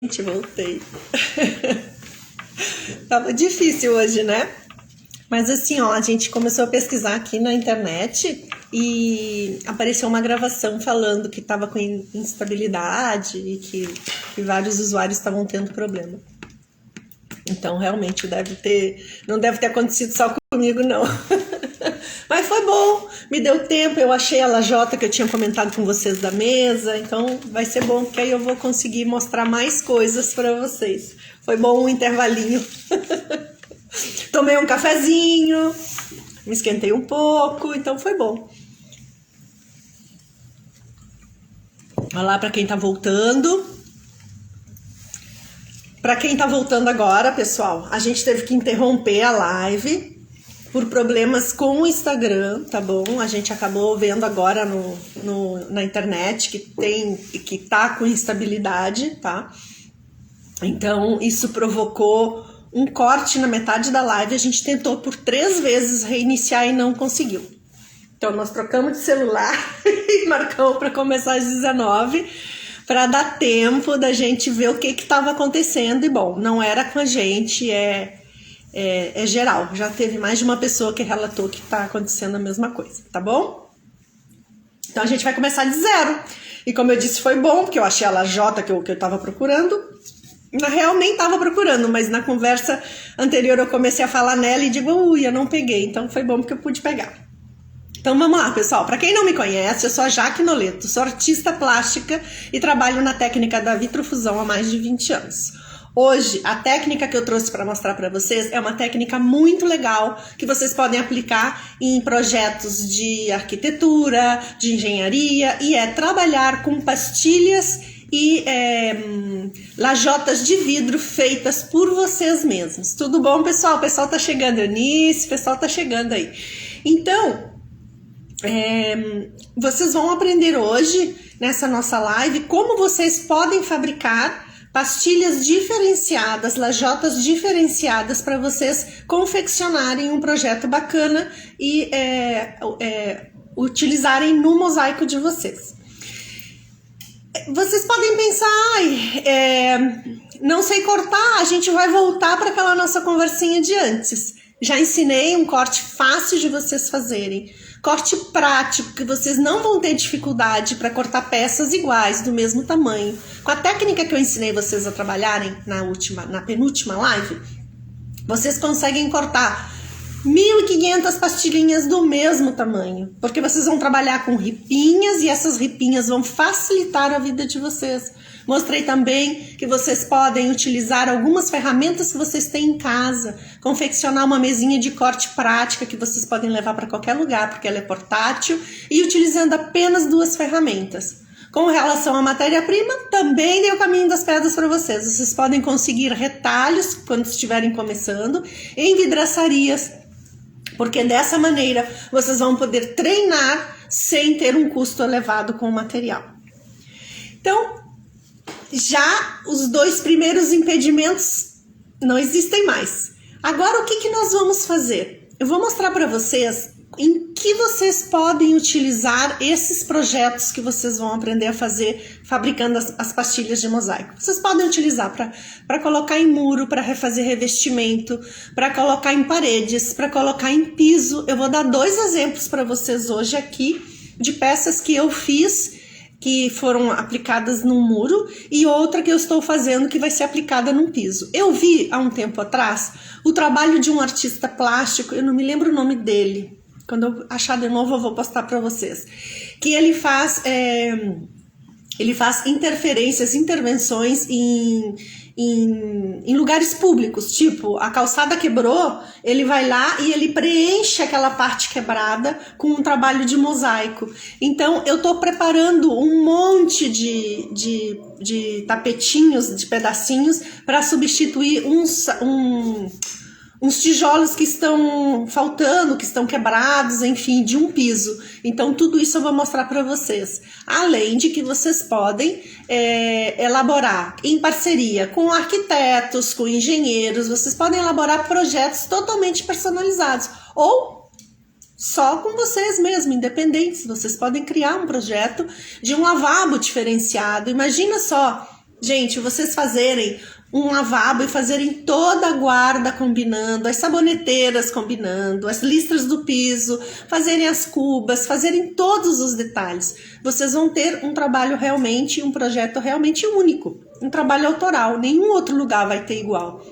Gente, voltei. Tava difícil hoje, né? Mas assim, ó, a gente começou a pesquisar aqui na internet e apareceu uma gravação falando que tava com instabilidade e que vários usuários estavam tendo problema. Então, realmente, não deve ter acontecido só comigo, não. Mas foi bom, me deu tempo, eu achei a lajota que eu tinha comentado com vocês da mesa, então vai ser bom, porque aí eu vou conseguir mostrar mais coisas para vocês. Foi bom um intervalinho. Tomei um cafezinho, me esquentei um pouco, então foi bom. Olá para quem tá voltando. Para quem tá voltando agora, pessoal, a gente teve que interromper a live por problemas com o Instagram, tá bom? A gente acabou vendo agora na internet que tá com instabilidade, tá? Então, isso provocou um corte na metade da live. A gente tentou por 3 vezes reiniciar e não conseguiu. Então, nós trocamos de celular e marcamos para começar às 19 para dar tempo da gente ver o que estava acontecendo. E, bom, não era com a gente, é geral. Já teve mais de uma pessoa que relatou que está acontecendo a mesma coisa, tá bom? Então, a gente vai começar de zero. E, como eu disse, foi bom, porque eu achei a lajota que eu estava procurando. Na real, nem estava procurando, mas na conversa anterior eu comecei a falar nela e digo, eu não peguei. Então, foi bom porque eu pude pegar. Então vamos lá, pessoal. Para quem não me conhece, eu sou a Jaque Noleto, sou artista plástica e trabalho na técnica da vitrofusão há mais de 20 anos. Hoje, a técnica que eu trouxe para mostrar para vocês é uma técnica muito legal que vocês podem aplicar em projetos de arquitetura, de engenharia, e é trabalhar com pastilhas e lajotas de vidro feitas por vocês mesmos. Tudo bom, pessoal? O pessoal tá chegando, Eunice, o pessoal tá chegando aí. Então, vocês vão aprender hoje, nessa nossa live, como vocês podem fabricar pastilhas diferenciadas, lajotas diferenciadas para vocês confeccionarem um projeto bacana e utilizarem no mosaico de vocês. Vocês podem pensar, não sei cortar, a gente vai voltar para aquela nossa conversinha de antes. Já ensinei um corte fácil de vocês fazerem. Corte prático, que vocês não vão ter dificuldade para cortar peças iguais, do mesmo tamanho. Com a técnica que eu ensinei vocês a trabalharem na penúltima live, vocês conseguem cortar 1.500 pastilhinhas do mesmo tamanho. Porque vocês vão trabalhar com ripinhas e essas ripinhas vão facilitar a vida de vocês. Mostrei também que vocês podem utilizar algumas ferramentas que vocês têm em casa, confeccionar uma mesinha de corte prática que vocês podem levar para qualquer lugar, porque ela é portátil, e utilizando apenas 2 ferramentas. Com relação à matéria-prima, também dei o caminho das pedras para vocês. Vocês podem conseguir retalhos quando estiverem começando em vidraçarias, porque dessa maneira vocês vão poder treinar sem ter um custo elevado com o material. Então, já os 2 primeiros impedimentos não existem mais. Agora, o que nós vamos fazer? Eu vou mostrar para vocês em que vocês podem utilizar esses projetos que vocês vão aprender a fazer fabricando as pastilhas de mosaico. Vocês podem utilizar para colocar em muro, para refazer revestimento, para colocar em paredes, para colocar em piso. Eu vou dar 2 exemplos para vocês hoje aqui de peças que eu fiz, que foram aplicadas num muro, e outra que eu estou fazendo que vai ser aplicada num piso. Eu vi há um tempo atrás o trabalho de um artista plástico, eu não me lembro o nome dele, quando eu achar de novo eu vou postar para vocês, que ele faz intervenções em lugares públicos, tipo, a calçada quebrou, ele vai lá e ele preenche aquela parte quebrada com um trabalho de mosaico. Então, eu tô preparando um monte de tapetinhos, de pedacinhos, para substituir uns tijolos que estão faltando, que estão quebrados, enfim, de um piso. Então, tudo isso eu vou mostrar para vocês. Além de que vocês podem elaborar em parceria com arquitetos, com engenheiros, vocês podem elaborar projetos totalmente personalizados. Ou só com vocês mesmos, independentes. Vocês podem criar um projeto de um lavabo diferenciado. Imagina só Gente, vocês fazerem um lavabo e fazerem toda a guarda combinando, as saboneteiras combinando, as listras do piso, fazerem as cubas, fazerem todos os detalhes. Vocês vão ter um trabalho realmente, um projeto realmente único, um trabalho autoral, nenhum outro lugar vai ter igual.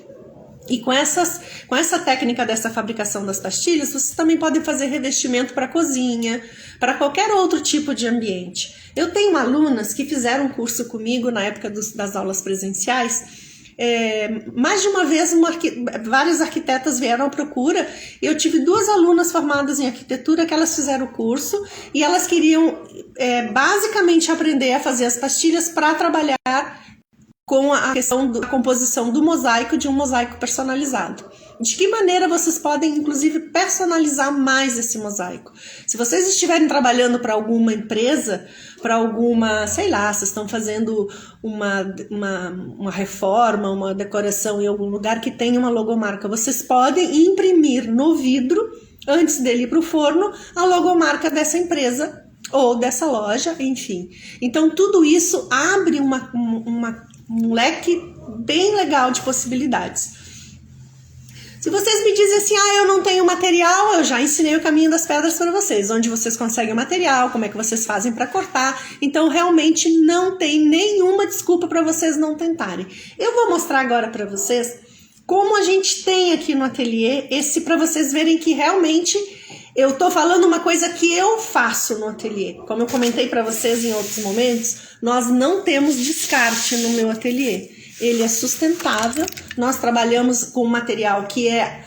E com essa técnica dessa fabricação das pastilhas, vocês também podem fazer revestimento para cozinha, para qualquer outro tipo de ambiente. Eu tenho alunas que fizeram curso comigo na época das aulas presenciais. Mais de uma vez, várias arquitetas vieram à procura. Eu tive 2 alunas formadas em arquitetura que elas fizeram o curso e elas queriam basicamente aprender a fazer as pastilhas para trabalhar com a questão da composição do mosaico, de um mosaico personalizado. De que maneira vocês podem, inclusive, personalizar mais esse mosaico? Se vocês estiverem trabalhando para alguma empresa, para alguma, sei lá, vocês estão fazendo uma reforma, uma decoração em algum lugar que tenha uma logomarca, vocês podem imprimir no vidro, antes dele ir para o forno, a logomarca dessa empresa ou dessa loja, enfim. Então, tudo isso abre um leque bem legal de possibilidades. Se vocês me dizem assim, eu não tenho material, eu já ensinei o caminho das pedras para vocês, onde vocês conseguem o material, como é que vocês fazem para cortar. Então, realmente não tem nenhuma desculpa para vocês não tentarem. Eu vou mostrar agora para vocês como a gente tem aqui no ateliê, para vocês verem que realmente eu tô falando uma coisa que eu faço no ateliê. Como eu comentei para vocês em outros momentos, nós não temos descarte no meu ateliê. Ele é sustentável, nós trabalhamos com um material que é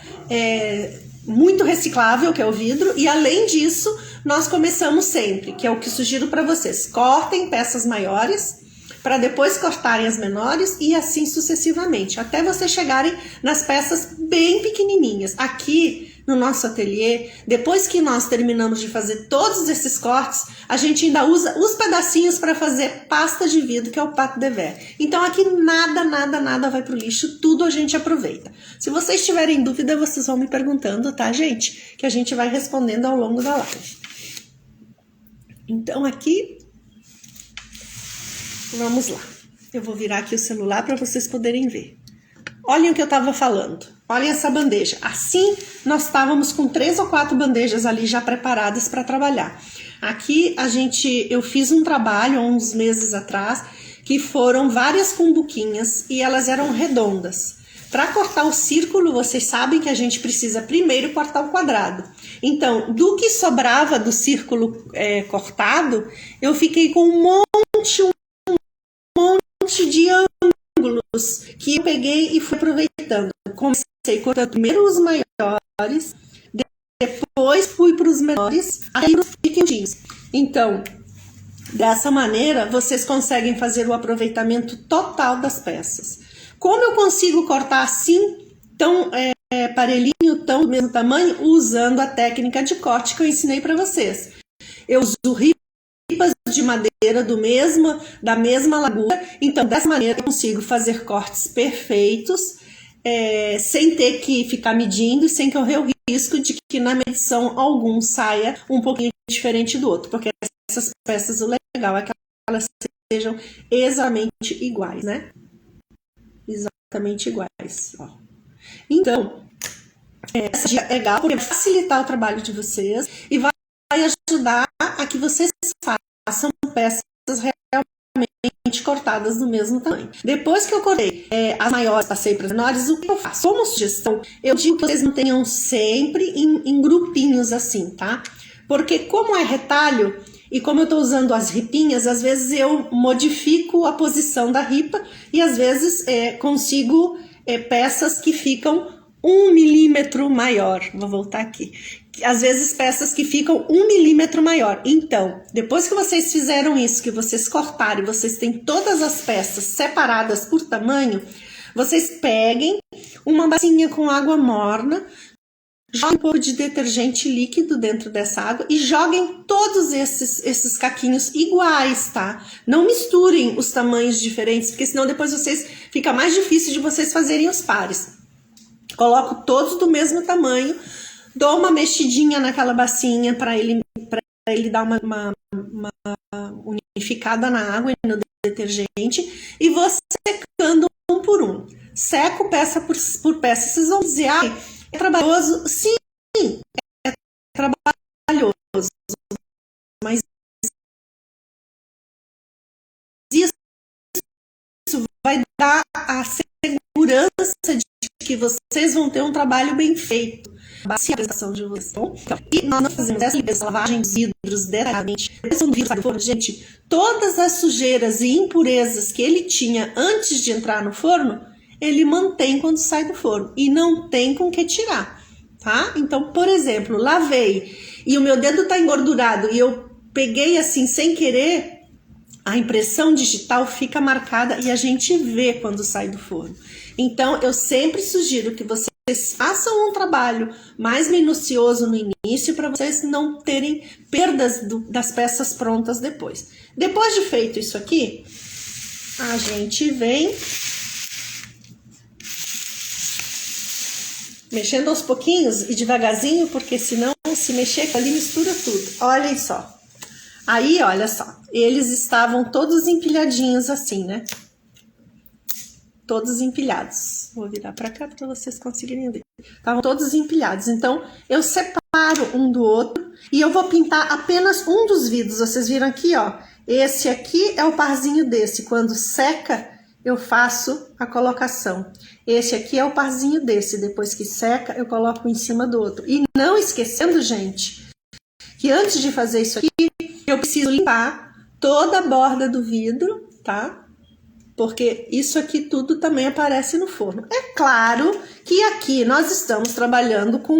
muito reciclável, que é o vidro, e além disso, nós começamos sempre, que é o que sugiro para vocês, cortem peças maiores, para depois cortarem as menores e assim sucessivamente, até vocês chegarem nas peças bem pequenininhas. Aqui no nosso ateliê, depois que nós terminamos de fazer todos esses cortes, a gente ainda usa os pedacinhos para fazer pasta de vidro, que é o pâte de verre. Então aqui nada vai pro lixo, tudo a gente aproveita. Se vocês tiverem dúvida, vocês vão me perguntando, tá, gente? Que a gente vai respondendo ao longo da live. Então aqui, vamos lá. Eu vou virar aqui o celular para vocês poderem ver. Olhem o que eu estava falando. Olhem essa bandeja. Assim, nós estávamos com 3 ou 4 bandejas ali já preparadas para trabalhar. Aqui, eu fiz um trabalho há uns meses atrás, que foram várias cumbuquinhas e elas eram redondas. Para cortar o círculo, vocês sabem que a gente precisa primeiro cortar o quadrado. Então, do que sobrava do círculo cortado, eu fiquei com um monte de ângulos que eu peguei e fui aproveitando. Comecei cortando primeiro os maiores, depois fui para os menores, aí para os pequenininhos. Então, dessa maneira, vocês conseguem fazer o aproveitamento total das peças. Como eu consigo cortar assim, tão parelhinho, tão do mesmo tamanho, usando a técnica de corte que eu ensinei para vocês. Eu uso ripas de madeira da mesma largura, então dessa maneira eu consigo fazer cortes perfeitos, sem ter que ficar medindo e sem correr o risco de que na medição algum saia um pouquinho diferente do outro, porque essas peças, o legal é que elas sejam exatamente iguais, né? Exatamente iguais. Ó. Então, essa dica é legal porque vai facilitar o trabalho de vocês e vai ajudar a que vocês façam peças realmente cortadas do mesmo tamanho. Depois que eu cortei as maiores, passei para as menores, o que eu faço? Como sugestão, eu digo que vocês mantenham sempre em grupinhos assim, tá? Porque como é retalho, e como eu estou usando as ripinhas, às vezes eu modifico a posição da ripa e às vezes consigo peças que ficam 1 milímetro maior. Vou voltar aqui. Às vezes peças que ficam 1 milímetro maior. Então, depois que vocês fizeram isso, que vocês cortaram e vocês têm todas as peças separadas por tamanho, vocês peguem uma bacinha com água morna, joguem um pouco de detergente líquido dentro dessa água e joguem todos esses caquinhos iguais, tá? Não misturem os tamanhos diferentes, porque senão depois fica mais difícil de vocês fazerem os pares. Coloco todos do mesmo tamanho, dou uma mexidinha naquela bacinha para ele dar uma unificada na água e no detergente, e vou secando um por um. Seco peça por peça. Vocês vão dizer, é trabalhoso? Sim, é trabalhoso, mas isso vai dar a segurança de que vocês vão ter um trabalho bem feito. A prestação de vocês. E nós fazemos essa lavagem dos vidros diretamente. Gente, todas as sujeiras e impurezas que ele tinha antes de entrar no forno, ele mantém quando sai do forno. E não tem com que tirar, tá? Então, por exemplo, lavei e o meu dedo tá engordurado e eu peguei assim sem querer, a impressão digital fica marcada e a gente vê quando sai do forno. Então, eu sempre sugiro que vocês façam um trabalho mais minucioso no início para vocês não terem perdas das peças prontas depois. Depois de feito isso aqui, a gente vem mexendo aos pouquinhos e devagarzinho, porque senão se mexer ali mistura tudo. Olhem só. Aí, olha só, eles estavam todos empilhadinhos assim, né? Todos empilhados. Vou virar para cá para vocês conseguirem ver. Estavam todos empilhados. Então, eu separo um do outro e eu vou pintar apenas um dos vidros. Vocês viram aqui, ó. Esse aqui é o parzinho desse. Quando seca, eu faço a colocação. Esse aqui é o parzinho desse. Depois que seca, eu coloco em cima do outro. E não esquecendo, gente, que antes de fazer isso aqui, eu preciso limpar toda a borda do vidro, tá? Porque isso aqui tudo também aparece no forno. É claro que aqui nós estamos trabalhando com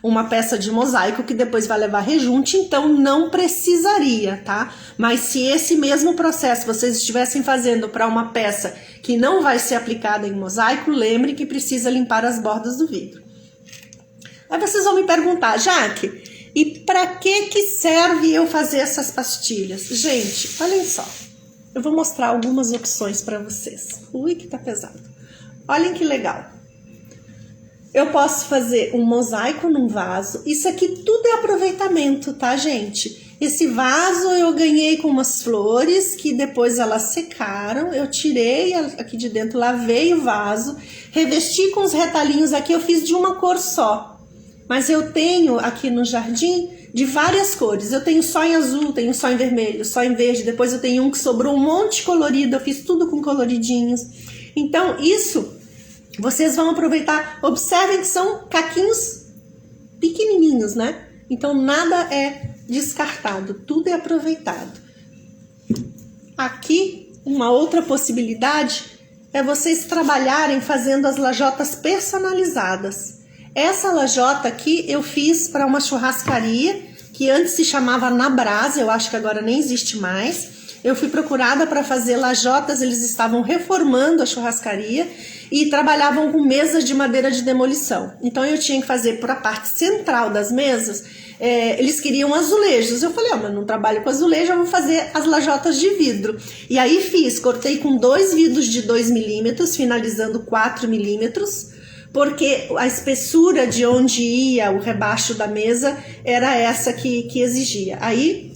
uma peça de mosaico que depois vai levar rejunte, então não precisaria, tá? Mas se esse mesmo processo vocês estivessem fazendo para uma peça que não vai ser aplicada em mosaico, lembre que precisa limpar as bordas do vidro. Aí vocês vão me perguntar, Jaque, e para que serve eu fazer essas pastilhas? Gente, olhem só. Eu vou mostrar algumas opções para vocês. Ui, que tá pesado. Olhem que legal. Eu posso fazer um mosaico num vaso. Isso aqui tudo é aproveitamento, tá, gente? Esse vaso eu ganhei com umas flores que depois elas secaram. Eu tirei aqui de dentro, lavei o vaso, revesti com os retalhinhos aqui. Eu fiz de uma cor só. Mas eu tenho aqui no jardim de várias cores. Eu tenho só em azul, tenho só em vermelho, só em verde. Depois eu tenho um que sobrou um monte colorido. Eu fiz tudo com coloridinhos. Então isso vocês vão aproveitar. Observem que são caquinhos pequenininhos, né? Então nada é descartado, tudo é aproveitado. Aqui uma outra possibilidade é vocês trabalharem fazendo as lajotas personalizadas. Essa lajota aqui eu fiz para uma churrascaria que antes se chamava Na Brasa, eu acho que agora nem existe mais. Eu fui procurada para fazer lajotas, eles estavam reformando a churrascaria e trabalhavam com mesas de madeira de demolição. Então eu tinha que fazer para a parte central das mesas, eles queriam azulejos. Eu falei, mas não trabalho com azulejo, eu vou fazer as lajotas de vidro. E aí cortei com 2 vidros de 2 milímetros, finalizando 4 milímetros. Porque a espessura de onde ia o rebaixo da mesa era essa que exigia. Aí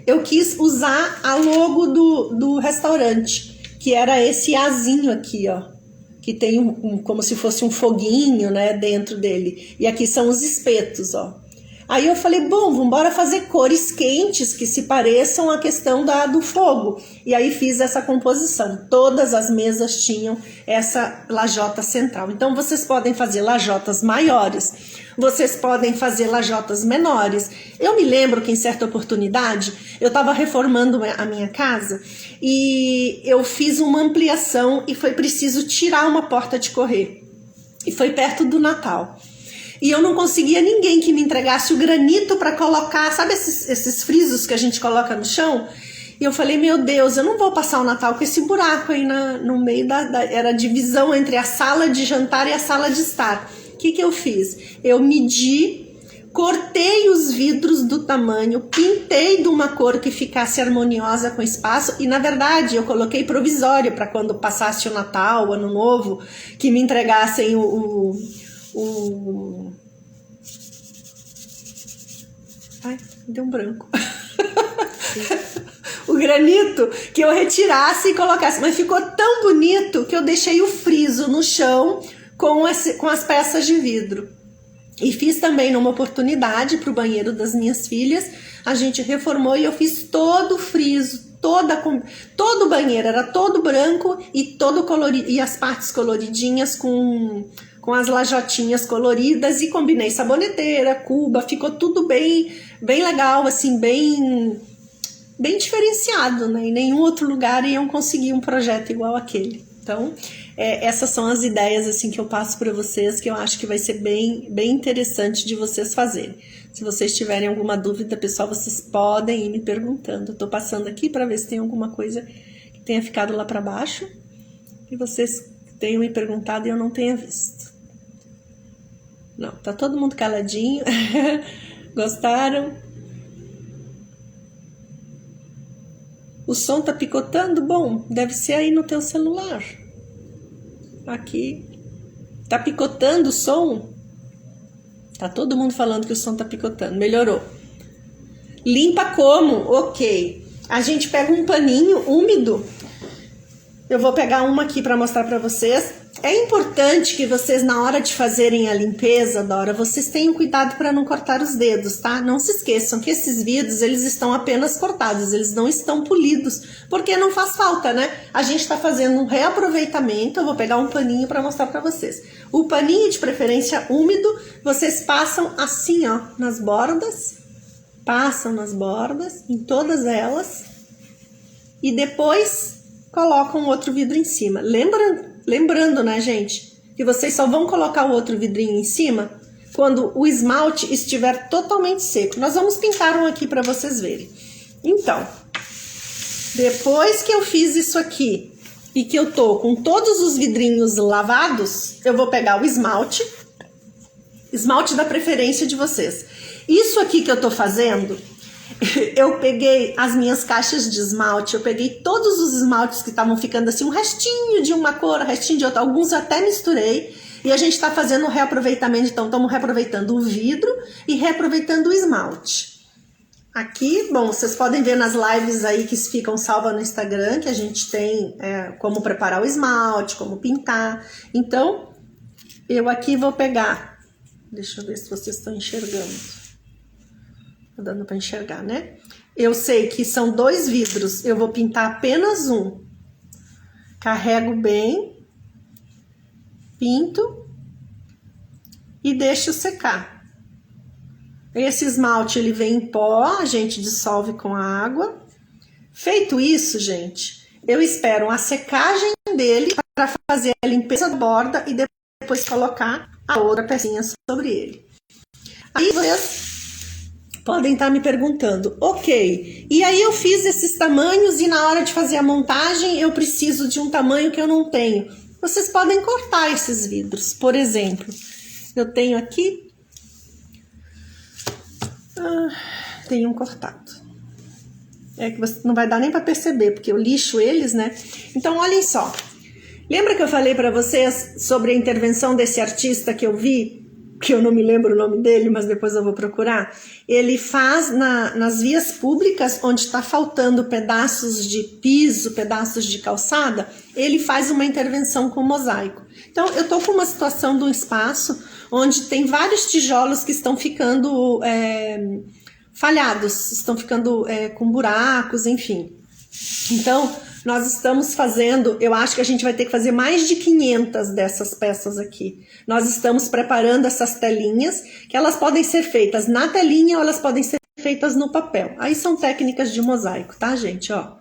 eu quis usar a logo do restaurante, que era esse azinho aqui, ó, que tem como se fosse um foguinho, né, dentro dele. E aqui são os espetos, ó. Aí eu falei, bom, vamos embora fazer cores quentes que se pareçam à questão do fogo. E aí fiz essa composição. Todas as mesas tinham essa lajota central. Então vocês podem fazer lajotas maiores, vocês podem fazer lajotas menores. Eu me lembro que em certa oportunidade eu estava reformando a minha casa e eu fiz uma ampliação e foi preciso tirar uma porta de correr. E foi perto do Natal. E eu não conseguia ninguém que me entregasse o granito para colocar, sabe esses frisos que a gente coloca no chão? E eu falei, meu Deus, eu não vou passar o Natal com esse buraco aí no meio era a divisão entre a sala de jantar e a sala de estar. O que eu fiz? Eu medi, cortei os vidros do tamanho, pintei de uma cor que ficasse harmoniosa com o espaço e, na verdade, eu coloquei provisório para quando passasse o Natal, o Ano Novo, que me entregassem Ai, deu um branco. O granito que eu retirasse e colocasse, mas ficou tão bonito que eu deixei o friso no chão com as peças de vidro. E fiz também numa oportunidade para o banheiro das minhas filhas, a gente reformou e eu fiz todo o friso, todo o banheiro era todo branco e todo colorido, e as partes coloridinhas com as lajotinhas coloridas, e combinei saboneteira, cuba, ficou tudo bem legal, assim, bem diferenciado, né? Em nenhum outro lugar iam conseguir um projeto igual aquele. Então, essas são as ideias assim que eu passo para vocês, que eu acho que vai ser bem interessante de vocês fazerem. Se vocês tiverem alguma dúvida, pessoal, vocês podem ir me perguntando. Eu tô passando aqui para ver se tem alguma coisa que tenha ficado lá para baixo e vocês tenham me perguntado e eu não tenha visto. Não, tá todo mundo caladinho. Gostaram? O som tá picotando? Bom, deve ser aí no teu celular. Aqui. Tá picotando o som? Tá todo mundo falando que o som tá picotando. Melhorou. Limpa como? Ok. A gente pega um paninho úmido. Eu vou pegar uma aqui para mostrar para vocês. É importante que vocês, na hora de fazerem a limpeza, Dora, vocês tenham cuidado para não cortar os dedos, tá? Não se esqueçam que esses vidros, eles estão apenas cortados, eles não estão polidos, porque não faz falta, né? A gente tá fazendo um reaproveitamento. Eu vou pegar um paninho para mostrar para vocês. O paninho, de preferência úmido, vocês passam assim, ó, nas bordas. Passam nas bordas, em todas elas. E depois colocam outro vidro em cima. Lembrando, né, gente, que vocês só vão colocar o outro vidrinho em cima quando o esmalte estiver totalmente seco. Nós vamos pintar um aqui para vocês verem. Então, depois que eu fiz isso aqui e que eu tô com todos os vidrinhos lavados, eu vou pegar o esmalte da preferência de vocês. Isso aqui que eu tô fazendo, eu peguei as minhas caixas de esmalte, eu peguei todos os esmaltes que estavam ficando assim, um restinho de uma cor, um restinho de outra, alguns eu até misturei, e a gente está fazendo um reaproveitamento, então estamos reaproveitando o vidro e reaproveitando o esmalte. Aqui, bom, vocês podem ver nas lives aí que ficam salvas no Instagram, que a gente tem como preparar o esmalte, como pintar. Então, eu aqui vou pegar, deixa eu ver se vocês estão enxergando. Tá dando para enxergar, né? Eu sei que são 2 vidros, eu vou pintar apenas um. Carrego bem, pinto e deixo secar. Esse esmalte, ele vem em pó, a gente dissolve com a água. Feito isso, gente, eu espero a secagem dele para fazer a limpeza da borda e depois colocar a outra pecinha sobre ele. Aí vocês podem estar me perguntando, ok, e aí eu fiz esses tamanhos e na hora de fazer a montagem eu preciso de um tamanho que eu não tenho. Vocês podem cortar esses vidros, por exemplo, eu tenho aqui, tem um cortado. É que você não vai dar nem para perceber, porque eu lixo eles, né? Então, olhem só. Lembra que eu falei para vocês sobre a intervenção desse artista que eu vi? Que eu não me lembro o nome dele, mas depois eu vou procurar. Ele faz nas vias públicas, onde está faltando pedaços de piso, pedaços de calçada, ele faz uma intervenção com mosaico. Então, eu estou com uma situação de um espaço onde tem vários tijolos que estão ficando falhados, estão ficando com buracos, enfim. Então, nós estamos fazendo, eu acho que a gente vai ter que fazer mais de 500 dessas peças aqui. Nós estamos preparando essas telinhas, que elas podem ser feitas na telinha ou elas podem ser feitas no papel. Aí são técnicas de mosaico, tá, gente? Ó.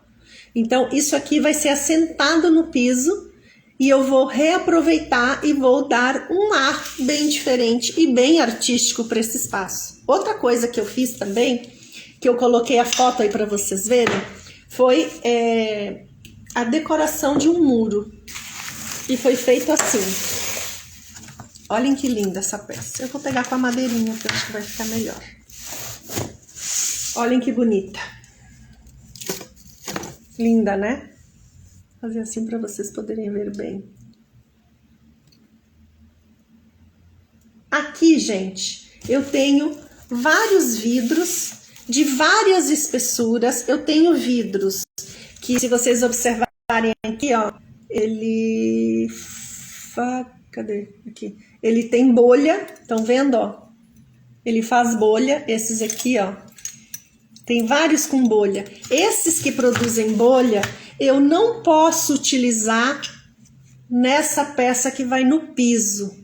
Então, isso aqui vai ser assentado no piso e eu vou reaproveitar e vou dar um ar bem diferente e bem artístico para esse espaço. Outra coisa que eu fiz também, que eu coloquei a foto aí para vocês verem, foi a decoração de um muro. E foi feito assim. Olhem que linda essa peça. Eu vou pegar com a madeirinha, que eu acho que vai ficar melhor. Olhem que bonita. Linda, né? Vou fazer assim para vocês poderem ver bem. Aqui, gente, eu tenho vários vidros de várias espessuras. Eu tenho vidros que, se vocês observarem aqui, ó, cadê? Aqui. Ele tem bolha, estão vendo, ó? Ele faz bolha, esses aqui, ó. Tem vários com bolha. Esses que produzem bolha, eu não posso utilizar nessa peça que vai no piso.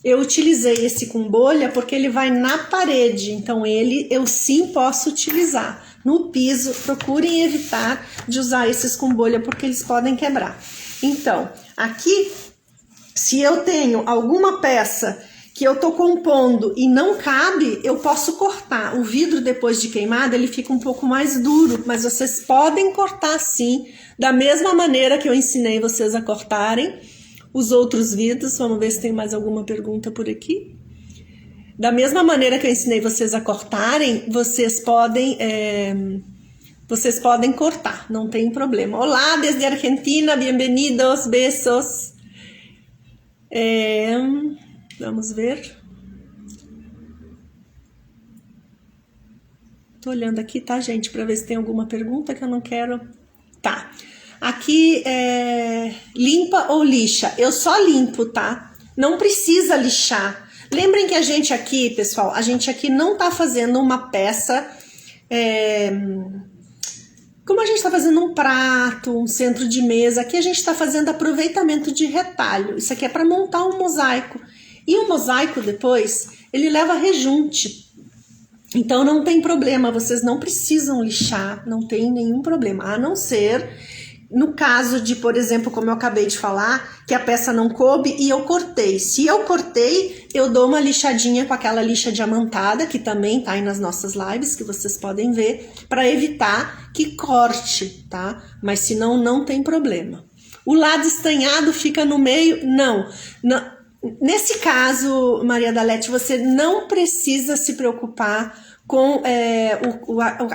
Eu utilizei esse com bolha porque ele vai na parede, então eu sim posso utilizar. No piso, procurem evitar de usar esses com bolha porque eles podem quebrar. Então, aqui, se eu tenho alguma peça que eu tô compondo e não cabe, eu posso cortar. O vidro, depois de queimado, ele fica um pouco mais duro, mas vocês podem cortar sim, da mesma maneira que eu ensinei vocês a cortarem os outros vidros. Vamos ver se tem mais alguma pergunta por aqui. Da mesma maneira que eu ensinei vocês a cortarem, vocês podem cortar, não tem problema. Olá, desde Argentina, bem-vindos, beijos. Vamos ver. Tô olhando aqui, tá, gente? Pra ver se tem alguma pergunta que eu não quero. Tá. Aqui limpa ou lixa? Eu só limpo, tá? Não precisa lixar. Lembrem que a gente aqui, pessoal, a gente aqui não tá fazendo uma peça... Como a gente está fazendo um prato, um centro de mesa, aqui a gente está fazendo aproveitamento de retalho. Isso aqui é para montar um mosaico. E o mosaico depois, ele leva rejunte. Então não tem problema, vocês não precisam lixar, não tem nenhum problema. A não ser no caso de, por exemplo, como eu acabei de falar, que a peça não coube e eu cortei. Se eu cortei, eu dou uma lixadinha com aquela lixa diamantada, que também tá aí nas nossas lives, que vocês podem ver, para evitar que corte, tá? Mas senão não tem problema. O lado estanhado fica no meio? Não. Nesse caso, Maria Dalete, você não precisa se preocupar com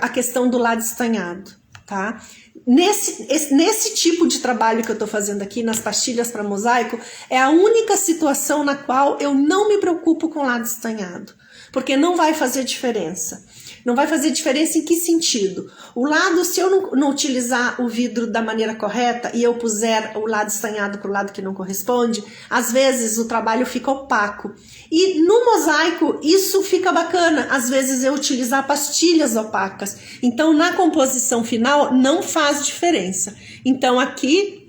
a questão do lado estanhado, tá? Nesse tipo de trabalho que eu tô fazendo aqui, nas pastilhas para mosaico, é a única situação na qual eu não me preocupo com o lado estanhado, porque não vai fazer diferença. Não vai fazer diferença em que sentido? O lado, se eu não utilizar o vidro da maneira correta e eu puser o lado estanhado para o lado que não corresponde, às vezes o trabalho fica opaco. E no mosaico isso fica bacana, às vezes eu utilizar pastilhas opacas. Então na composição final não faz diferença. Então aqui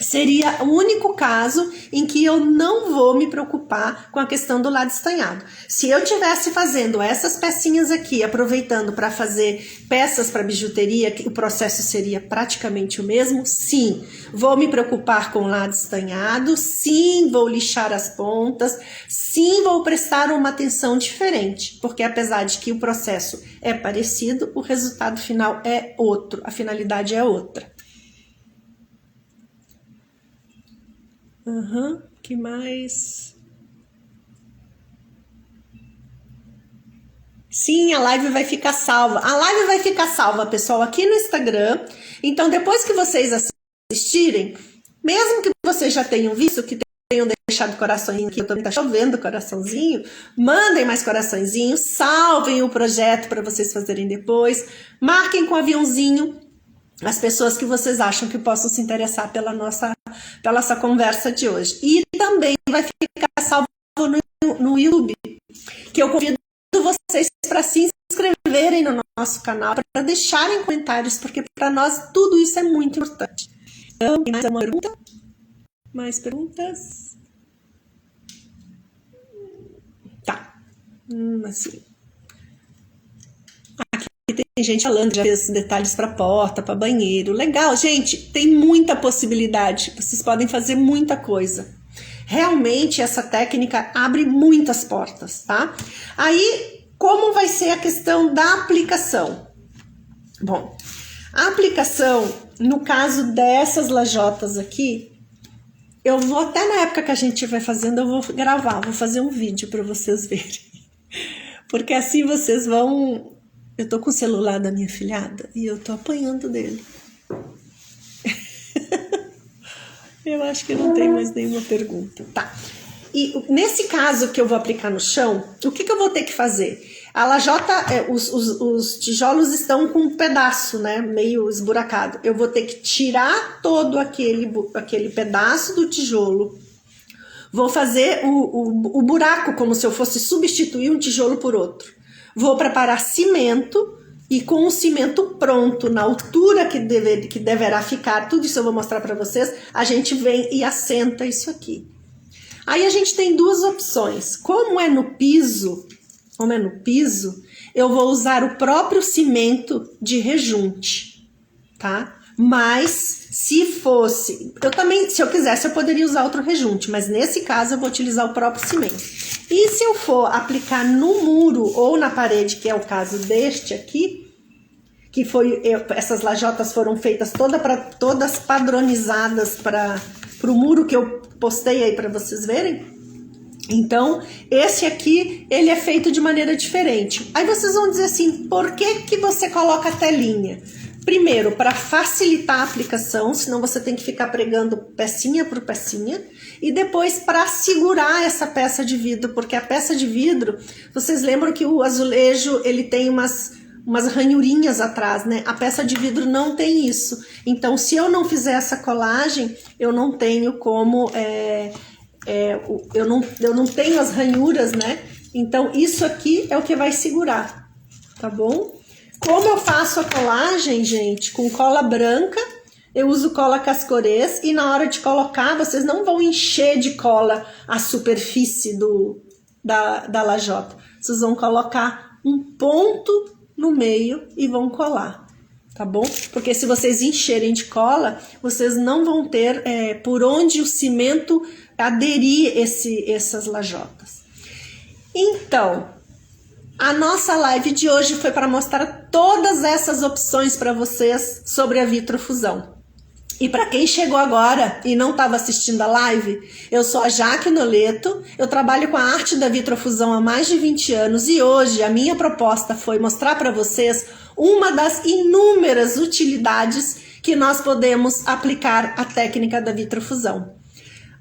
seria o único caso em que eu não vou me preocupar com a questão do lado estanhado. Se eu estivesse fazendo essas pecinhas aqui, aproveitando para fazer peças para bijuteria, o processo seria praticamente o mesmo, sim. Vou me preocupar com o lado estanhado, sim, vou lixar as pontas, sim, vou prestar uma atenção diferente, porque apesar de que o processo é parecido, o resultado final é outro, a finalidade é outra. Que mais? Sim, a live vai ficar salva. A live vai ficar salva, pessoal, aqui no Instagram. Então, depois que vocês assistirem, mesmo que vocês já tenham visto, que tenham deixado coraçãozinho aqui, eu também tá chovendo coraçãozinho, mandem mais coraçõezinhos, salvem o projeto para vocês fazerem depois, marquem com o aviãozinho as pessoas que vocês acham que possam se interessar pela nossa conversa de hoje. E também vai ficar salvo no YouTube, que eu convido vocês para se inscreverem no nosso canal, para deixarem comentários, porque para nós tudo isso é muito importante. Então, tem mais uma pergunta? Mais perguntas? Tá. Assim. Tem gente falando, já fez detalhes para porta, para banheiro. Legal, gente, tem muita possibilidade. Vocês podem fazer muita coisa. Realmente, essa técnica abre muitas portas, tá? Aí, como vai ser a questão da aplicação? Bom, a aplicação, no caso dessas lajotas aqui, eu vou, até na época que a gente vai fazendo, eu vou gravar, vou fazer um vídeo para vocês verem. Porque assim vocês vão... Eu tô com o celular da minha filhada e eu tô apanhando dele. Eu acho que não tem mais nenhuma pergunta. Tá. E nesse caso que eu vou aplicar no chão, o que eu vou ter que fazer? A lajota, os tijolos estão com um pedaço, né, meio esburacado. Eu vou ter que tirar todo aquele pedaço do tijolo. Vou fazer o buraco como se eu fosse substituir um tijolo por outro. Vou preparar cimento e com o cimento pronto, na altura que deverá ficar, tudo isso eu vou mostrar para vocês, a gente vem e assenta isso aqui. Aí a gente tem duas opções. Como é no piso, eu vou usar o próprio cimento de rejunte, tá? Mas se fosse, se eu quisesse, eu poderia usar outro rejunte, mas nesse caso eu vou utilizar o próprio cimento. E se eu for aplicar no muro ou na parede, que é o caso deste aqui, que essas lajotas foram feitas todas padronizadas para o muro que eu postei aí para vocês verem. Então, esse aqui, ele é feito de maneira diferente. Aí vocês vão dizer assim, por que você coloca a telinha? Primeiro, para facilitar a aplicação, senão você tem que ficar pregando pecinha por pecinha. E depois para segurar essa peça de vidro, porque a peça de vidro, vocês lembram que o azulejo, ele tem umas ranhurinhas atrás, né? A peça de vidro não tem isso. Então, se eu não fizer essa colagem, eu não tenho como... eu não tenho as ranhuras, né? Então, isso aqui é o que vai segurar, tá bom? Como eu faço a colagem, gente, com cola branca, eu uso cola cascorês e na hora de colocar, vocês não vão encher de cola a superfície da lajota. Vocês vão colocar um ponto no meio e vão colar, tá bom? Porque se vocês encherem de cola, vocês não vão ter por onde o cimento aderir essas lajotas. Então, a nossa live de hoje foi para mostrar todas essas opções para vocês sobre a vitrofusão. E para quem chegou agora e não estava assistindo a live, eu sou a Jaque Noleto, eu trabalho com a arte da vitrofusão há mais de 20 anos e hoje a minha proposta foi mostrar para vocês uma das inúmeras utilidades que nós podemos aplicar à técnica da vitrofusão.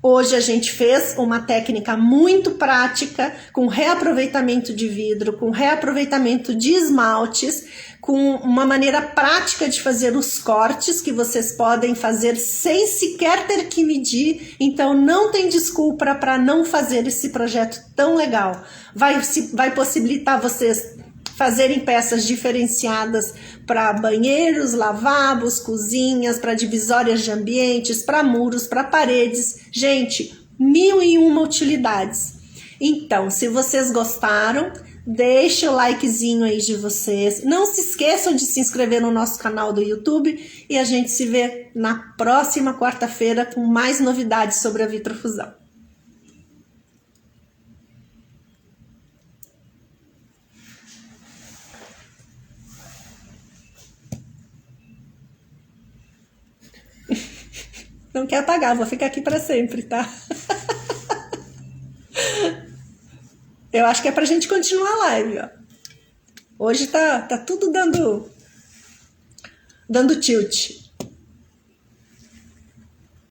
Hoje a gente fez uma técnica muito prática, com reaproveitamento de vidro, com reaproveitamento de esmaltes, com uma maneira prática de fazer os cortes que vocês podem fazer sem sequer ter que medir. Então não tem desculpa para não fazer esse projeto tão legal. Vai possibilitar vocês fazerem peças diferenciadas para banheiros, lavabos, cozinhas, para divisórias de ambientes, para muros, para paredes. Gente, 1001 utilidades. Então, se vocês gostaram, deixa o likezinho aí de vocês. Não se esqueçam de se inscrever no nosso canal do YouTube e a gente se vê na próxima quarta-feira com mais novidades sobre a vitrofusão. Não quer apagar, vou ficar aqui para sempre, tá? Eu acho que é pra gente continuar a live, ó. Hoje tá tudo dando tilt.